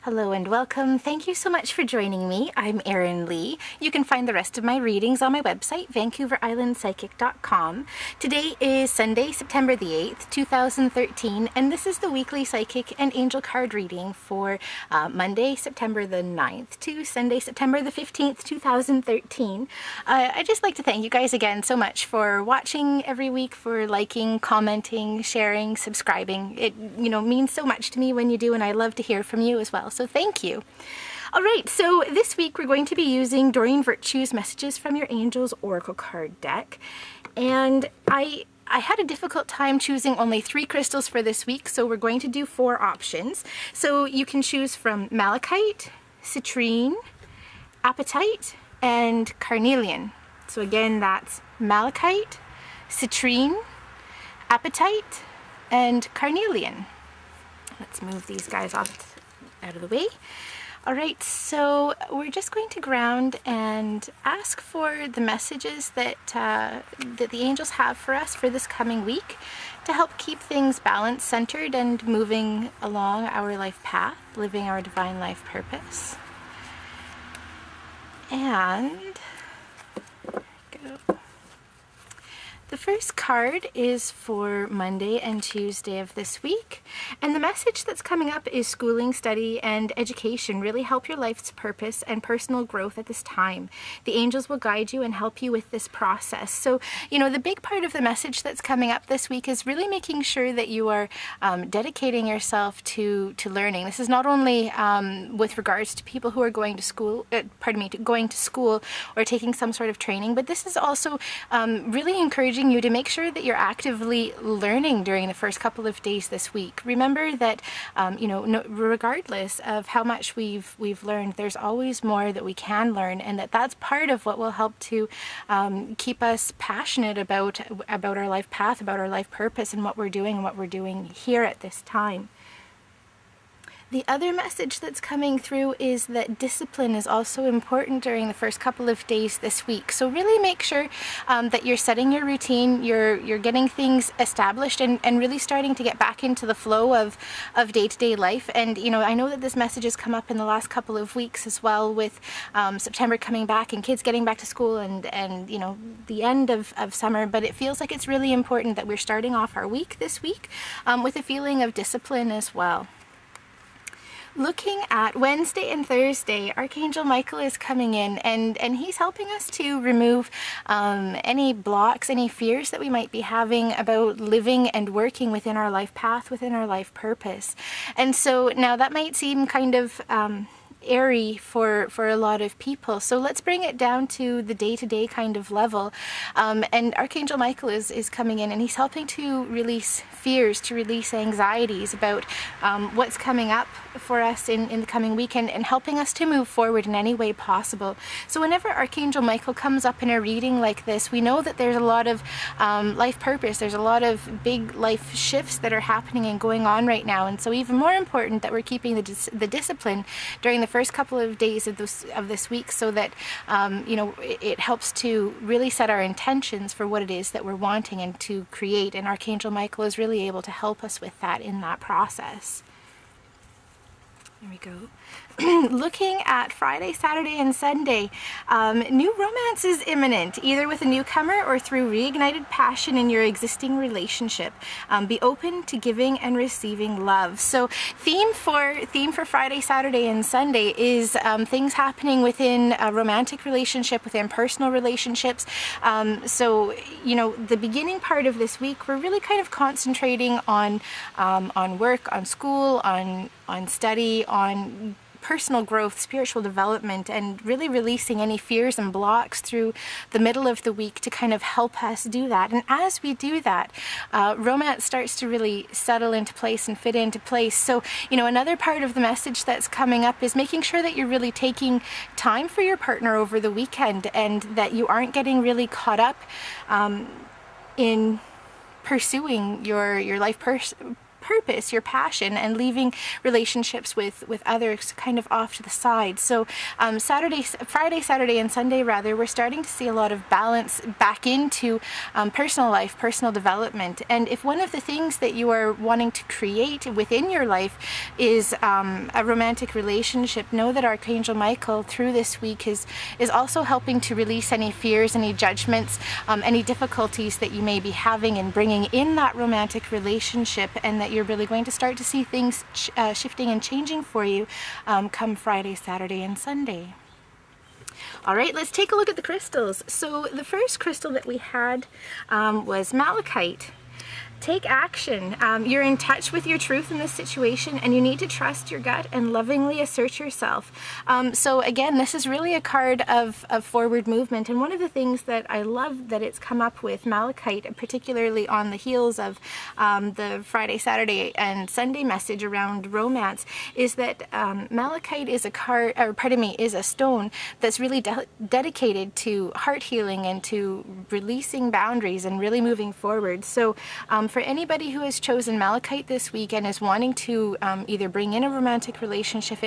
Hello and welcome. Thank you so much for joining me. I'm Erin Lee. You can find the rest of my readings on my website, vancouverislandpsychic.com. Today is Sunday, September the 8th, 2013, and this is the weekly psychic and angel card reading for Monday, September the 9th to Sunday, September the 15th, 2013. I'd just like to thank you guys again so much for watching every week, for liking, commenting, sharing, subscribing. It means so much to me when you do, and I love to hear from you as well. So thank you. All right, so this week we're going to be using Doreen Virtue's Messages from Your Angels Oracle card deck. And I had a difficult time choosing only 3 crystals for this week, so we're going to do 4 options. So you can choose from malachite, citrine, apatite, and carnelian. So again, that's malachite, citrine, apatite, and carnelian. Let's move these guys out of the way. All right, so we're just going to ground and ask for the messages that the angels have for us for this coming week to help keep things balanced, centered, and moving along our life path, living our divine life purpose. And go. The first card is for Monday and Tuesday of this week, and the message that's coming up is schooling, study, and education really help your life's purpose and personal growth at this time. The angels will guide you and help you with this process. So, the big part of the message that's coming up this week is really making sure that you are dedicating yourself to learning. This is not only with regards to people who are going to school, going to school or taking some sort of training, but this is also really encouraging you to make sure that you're actively learning during the first couple of days this week. Remember that, regardless of how much we've learned, there's always more that we can learn, and that's part of what will help to keep us passionate about our life path, about our life purpose, and what we're doing here at this time. The other message that's coming through is that discipline is also important during the first couple of days this week. So really make sure that you're setting your routine, you're getting things established, and really starting to get back into the flow of day-to-day life. And I know that this message has come up in the last couple of weeks as well, with September coming back and kids getting back to school and the end of summer. But it feels like it's really important that we're starting off our week this week with a feeling of discipline as well. Looking at Wednesday and Thursday, Archangel Michael is coming in, and he's helping us to remove any blocks, any fears that we might be having about living and working within our life path, within our life purpose. And so now that might seem kind of airy for a lot of people, so let's bring it down to the day-to-day kind of level, and Archangel Michael is coming in, and he's helping to release fears, to release anxieties about what's coming up for us in the coming weekend, and helping us to move forward in any way possible. So whenever Archangel Michael comes up in a reading like this, we know that there's a lot of life purpose, there's a lot of big life shifts that are happening and going on right now, and so even more important that we're keeping the discipline during the first couple of days of this week, so that it helps to really set our intentions for what it is that we're wanting and to create, and Archangel Michael is really able to help us with that in that process. There we go. Looking at Friday, Saturday, and Sunday, new romance is imminent, either with a newcomer or through reignited passion in your existing relationship. Be open to giving and receiving love. So theme for Friday, Saturday, and Sunday is things happening within a romantic relationship, within personal relationships. So the beginning part of this week, we're really kind of concentrating on work, on school, on study, on personal growth, spiritual development, and really releasing any fears and blocks through the middle of the week to kind of help us do that. And as we do that, romance starts to really settle into place and fit into place. So, another part of the message that's coming up is making sure that you're really taking time for your partner over the weekend, and that you aren't getting really caught up in pursuing your life purpose, your passion, and leaving relationships with others kind of off to the side. So Friday, Saturday, and Sunday rather, we're starting to see a lot of balance back into personal life, personal development. And if one of the things that you are wanting to create within your life is a romantic relationship, know that Archangel Michael through this week is also helping to release any fears, any judgments, any difficulties that you may be having in bringing in that romantic relationship, and that you're really going to start to see things shifting and changing for you come Friday, Saturday, and Sunday. All right, let's take a look at the crystals. So the first crystal that we had was malachite. Take action. You're in touch with your truth in this situation, and you need to trust your gut and lovingly assert yourself. So again, this is really a card of forward movement, and one of the things that I love that it's come up with, malachite, particularly on the heels of the Friday, Saturday, and Sunday message around romance, is that malachite is a card, or pardon me, is a stone that's really dedicated to heart healing and to releasing boundaries and really moving forward. So for anybody who has chosen malachite this week and is wanting to either bring in a romantic relationship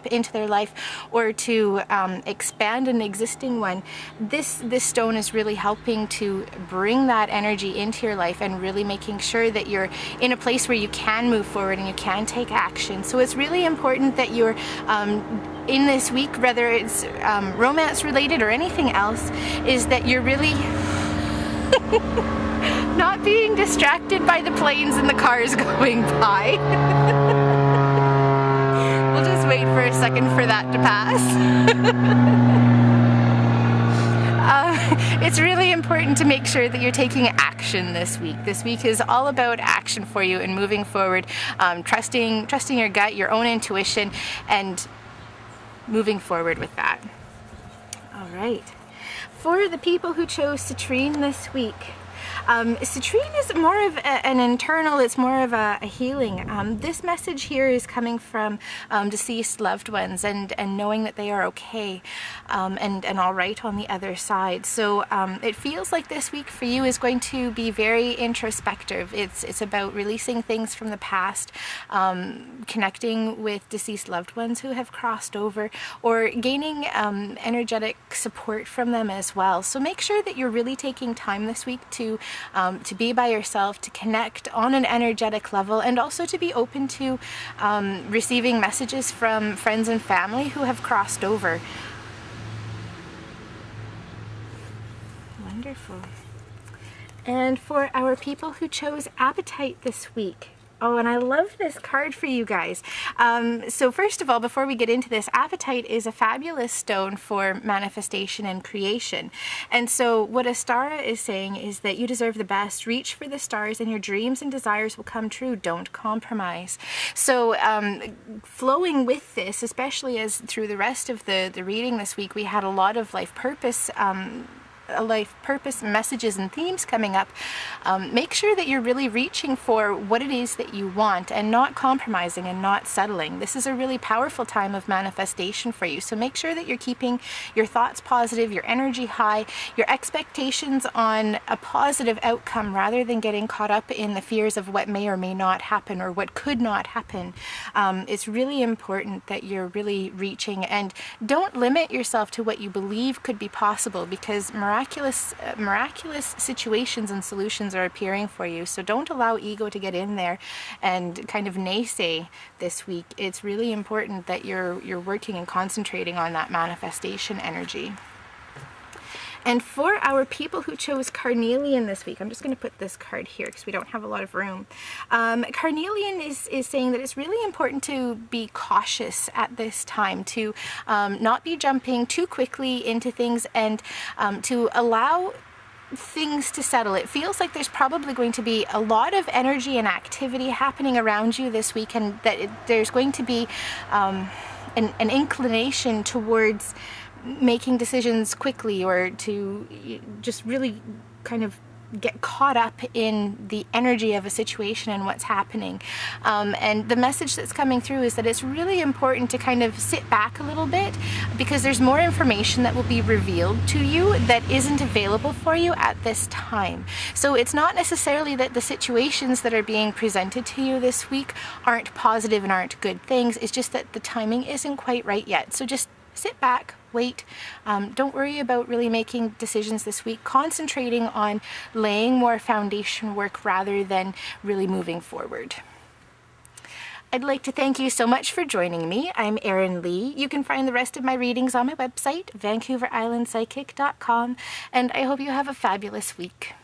into their life, or to expand an existing one, this stone is really helping to bring that energy into your life and really making sure that you're in a place where you can move forward and you can take action. So it's really important that you're in this week, whether it's romance related or anything else, is that you're really not being distracted by the planes and the cars going by. We'll just wait for a second for that to pass. It's really important to make sure that you're taking action this week. This week is all about action for you and moving forward, trusting your gut, your own intuition, and moving forward with that. All right. For the people who chose citrine this week, citrine is more of an internal, it's more of a healing. This message here is coming from deceased loved ones and knowing that they are okay and all right on the other side. So it feels like this week for you is going to be very introspective. It's about releasing things from the past, connecting with deceased loved ones who have crossed over, or gaining energetic support from them as well. So make sure that you're really taking time this week to be by yourself, to connect on an energetic level, and also to be open to receiving messages from friends and family who have crossed over. Wonderful. And for our people who chose appetite this week, oh, and I love this card for you guys. So first of all, before we get into this, apatite is a fabulous stone for manifestation and creation. And so what Astara is saying is that you deserve the best. Reach for the stars and your dreams and desires will come true. Don't compromise. So flowing with this, especially as through the rest of the reading this week, we had a lot of life purpose messages and themes coming up. Make sure that you're really reaching for what it is that you want and not compromising and not settling. This is a really powerful time of manifestation for you. So make sure that you're keeping your thoughts positive, your energy high, your expectations on a positive outcome rather than getting caught up in the fears of what may or may not happen or what could not happen. It's really important that you're really reaching, and don't limit yourself to what you believe could be possible, because miraculous situations and solutions are appearing for you. So don't allow ego to get in there and kind of naysay this week. It's really important that you're working and concentrating on that manifestation energy. And for our people who chose carnelian this week, I'm just going to put this card here because we don't have a lot of room. Carnelian is saying that it's really important to be cautious at this time, to not be jumping too quickly into things, and to allow things to settle. It feels like there's probably going to be a lot of energy and activity happening around you this week, and that there's going to be an inclination towards making decisions quickly, or to just really kind of get caught up in the energy of a situation and what's happening. And the message that's coming through is that it's really important to kind of sit back a little bit, because there's more information that will be revealed to you that isn't available for you at this time. So it's not necessarily that the situations that are being presented to you this week aren't positive and aren't good things. It's just that the timing isn't quite right yet. So just sit back, wait. Don't worry about really making decisions this week. Concentrating on laying more foundation work rather than really moving forward. I'd like to thank you so much for joining me. I'm Erin Lee. You can find the rest of my readings on my website, VancouverIslandPsychic.com, and I hope you have a fabulous week.